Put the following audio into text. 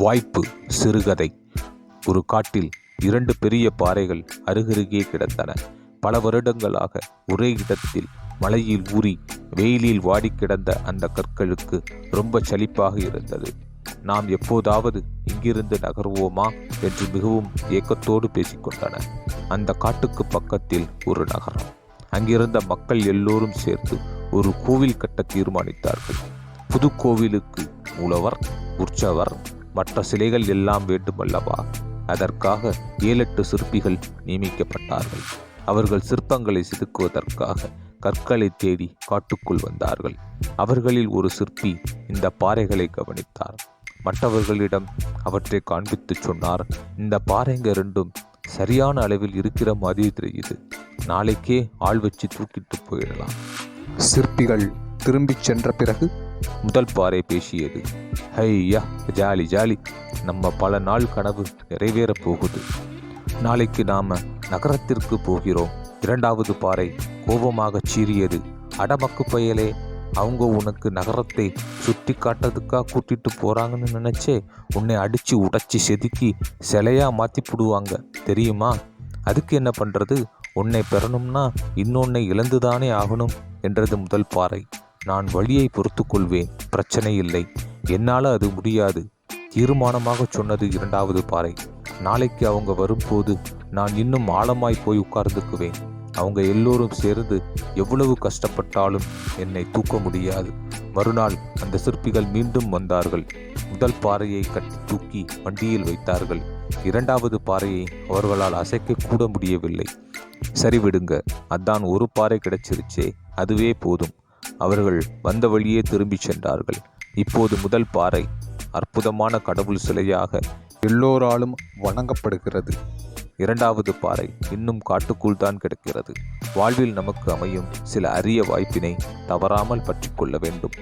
வாய்ப்பு சிறுகதை. ஒரு காட்டில் 2 பெரிய பாறைகள் அருகருகே கிடந்தன. பல வருடங்களாக ஒரே இடத்தில் மழையில் ஊறி வெயிலில் வாடி கிடந்த அந்த கற்களுக்கு ரொம்ப சலிப்பாக இருந்தது. நாம் எப்போதாவது இங்கிருந்து நகர்வோமா என்று மிகவும் ஏக்கத்தோடு பேசிக்கொண்டன. அந்த காட்டுக்கு பக்கத்தில் ஒரு நகரம். அங்கிருந்த மக்கள் எல்லோரும் சேர்ந்து ஒரு கோவில் கட்ட தீர்மானித்தார்கள். புது கோவிலுக்கு மூலவர், உற்சவர், மற்ற சிலைகள் எல்லாம் வேண்டுமல்லவா? அதற்காக 7-8 சிற்பிகள் நியமிக்கப்பட்டார்கள். அவர்கள் சிற்பங்களை செதுக்குவதற்காக கற்களை தேடி காட்டுக்குள் வந்தார்கள். அவர்களில் ஒரு சிற்பி இந்த பாறைகளை கவனித்தார். மற்றவர்களிடம் அவற்றை காண்பித்து சொன்னார், இந்த பாறைங்க 2ம் சரியான அளவில் இருக்கிற மாதிரி தெரியுது. நாளைக்கே ஆள் வச்சு தூக்கிட்டு போயிடலாம். சிற்பிகள் திரும்பிச் சென்ற பிறகு முதல் பாறை பேசியது. ஐயா, ஜாலி ஜாலி, நம்ம பல நாள் கனவு நிறைவேறப் போகுது. நாளைக்கு நாம நகரத்திற்கு போகிறோம். 2வது பாறை கோபமாக சீறியது. அடமக்கு பயலே, அவங்க உனக்கு நகரத்தை சுட்டி காட்டுறதுக்கா கூட்டிட்டு போறாங்கன்னு நினைச்சே உன்னை அடிச்சு உடைச்சி செதுக்கி சிலையா மாத்தி போடுவாங்க தெரியுமா? அதுக்கு என்ன பண்றது? உன்னை பெறணும்னா இன்னொன்னை இழந்துதானே ஆகணும் என்றது முதல் பாறை. நான் வழியை பொறுத்து கொள்வேன், பிரச்சனை இல்லை. என்னால் அது முடியாது, தீர்மானமாக சொன்னது 2வது பாறை. நாளைக்கு அவங்க வரும்போது நான் இன்னும் ஆழமாய் போய் உட்கார்ந்துக்குவேன். அவங்க எல்லோரும் சேர்ந்து எவ்வளவு கஷ்டப்பட்டாலும் என்னை தூக்க முடியாது. மறுநாள் அந்த சிற்பிகள் மீண்டும் வந்தார்கள். முதல் பாறையை கட்டி தூக்கி வண்டியில் வைத்தார்கள். 2வது பாறையை அவர்களால் அசைக்க கூட முடியவில்லை. சரி விடுங்க, அதான் ஒரு பாறை கிடைச்சிருச்சே, அதுவே போதும். அவர்கள் வந்த வழியே திரும்பி சென்றார்கள். இப்போது முதல் பாறை அற்புதமான கடவுள் சிலையாக எல்லோராலும் வணங்கப்படுகிறது. 2வது பாறை இன்னும் காட்டுக்குள் தான் கிடக்கிறது. வாழ்வில் நமக்கு அமையும் சில அரிய வாய்ப்பினை தவறாமல் பற்றி கொள்ள வேண்டும்.